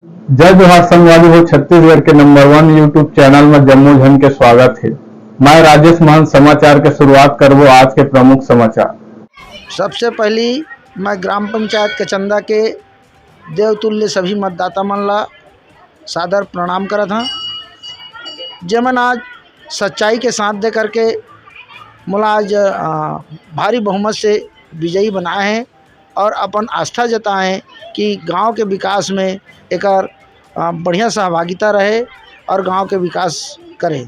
जय जोहार संगवारी हो। छत्तीसगढ़ के नंबर 1 यूट्यूब चैनल में जम्मू झन के स्वागत है। मैं राजेश मान समाचार के शुरुआत करबो आज के प्रमुख समाचार। सबसे पहली मैं ग्राम पंचायत के चंदा के देवतुल्य सभी मतदाता मन ला सादर प्रणाम करत हाँ। जेमन आज सच्चाई के साथ दे करके मोला आज भारी बहुमत से विजयी बनाए हैं और अपन आस्था जताए हैं कि गांव के विकास में एकर बढ़िया सहभागिता रहे और गांव के विकास करे।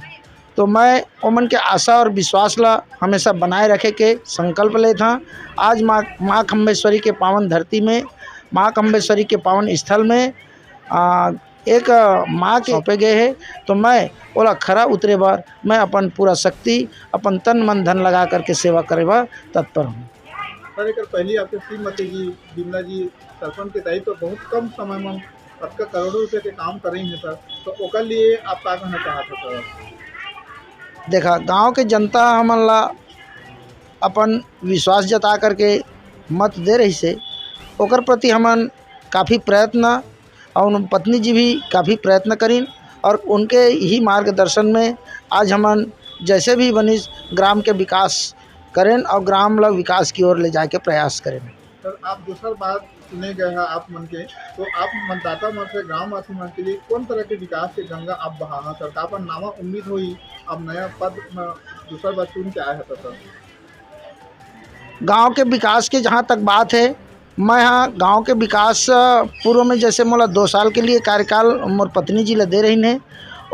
तो मैं ओमन के आशा और विश्वास ला हमेशा बनाए रखे के संकल्प लेता हाँ। आज माँ खम्बेश्वरी के पावन धरती में, माँ खम्बेश्वरी के पावन स्थल में एक माँ के सौंपे गए है, तो मैं ओला खरा उतरे बार मैं अपन पूरा शक्ति, अपन तन मन धन लगा करके सेवा करे बार तत्पर हूँ। सर एक पहले आपके श्रीमती जी बिमला जी सरपंच के दायित्व तो बहुत कम समय में सबका करोड़ों रुपए के काम कर रही हैं सर, तो ओकर लिए आप क्या कहना चाहते सर? देखा गांव के जनता हमन ला अपन विश्वास जता करके मत दे रही से ओकर प्रति हमन काफ़ी प्रयत्न और पत्नी जी भी काफ़ी प्रयत्न करीन और उनके ही मार्गदर्शन में आज हमन जैसे भी बनी ग्राम के विकास करें और ग्राम लोग विकास की ओर ले जाए के प्रयास करें। सर आप दूसरा बात चुने गए हैं आप मन के, तो आप मतदाता मन से ग्राम वासी मन के लिए कौन तरह के विकास के गंगा आप बहा सर? का अपन नामा उम्मीद हुई आप नया पद में दूसरा बार चुन के आए हैं सर? गांव के विकास के जहां तक बात है, मैं यहाँ गांव के विकास पूर्व में जैसे मोला 2 साल के लिए कार्यकाल मोर पत्नी जी ला दे रही ने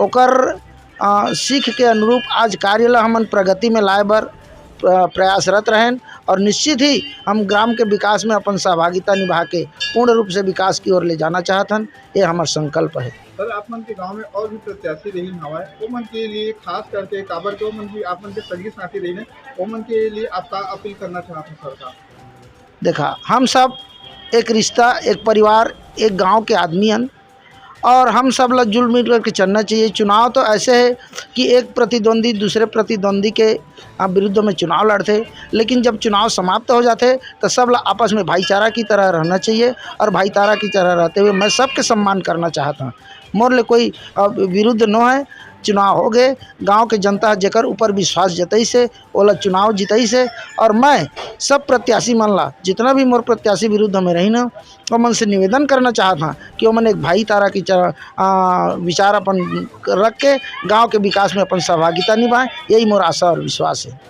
ओकर सीख के अनुरूप आज कार्य ला हमन प्रगति में लाए बर प्रयासरत रहें और निश्चित ही हम ग्राम के विकास में अपन सहभागिता निभा के पूर्ण रूप से विकास की ओर ले जाना चाहतन। ये हमारा संकल्प है। सर आप मन के गांव में और भी प्रत्याशी रही हवाए, वो मन के लिए खास करके काबर के मन भी आप मन के संगी साथी रही है, वो मन के लिए आप क्या अपील करना चाहते हैं सरकार? देखा हम सब एक रिश्ता, एक परिवार, एक गांव के आदमी हैं और हम सब लोग जुल मिल करके चलना चाहिए। चुनाव तो ऐसे है कि एक प्रतिद्वंदी दूसरे प्रतिद्वंदी के विरुद्ध में चुनाव लड़ते, लेकिन जब चुनाव समाप्त हो जाते तो सब लोग आपस में भाईचारा की तरह रहना चाहिए और भाईचारा की तरह रहते हुए मैं सबके सम्मान करना चाहता हूँ। मोर ले कोई विरुद्ध न है। चुनाव हो गए, गांव के जनता जेकर ऊपर विश्वास जतई से ओला चुनाव जितई से और मैं सब प्रत्याशी मन ला जितना भी मोर प्रत्याशी विरुद्ध में रही ना वो मन से निवेदन करना चाहता कि वो मन एक भाईचारा की विचार अपन रख के गांव के विकास में अपन सहभागिता निभाएं। यही मोर आशा और विश्वास है।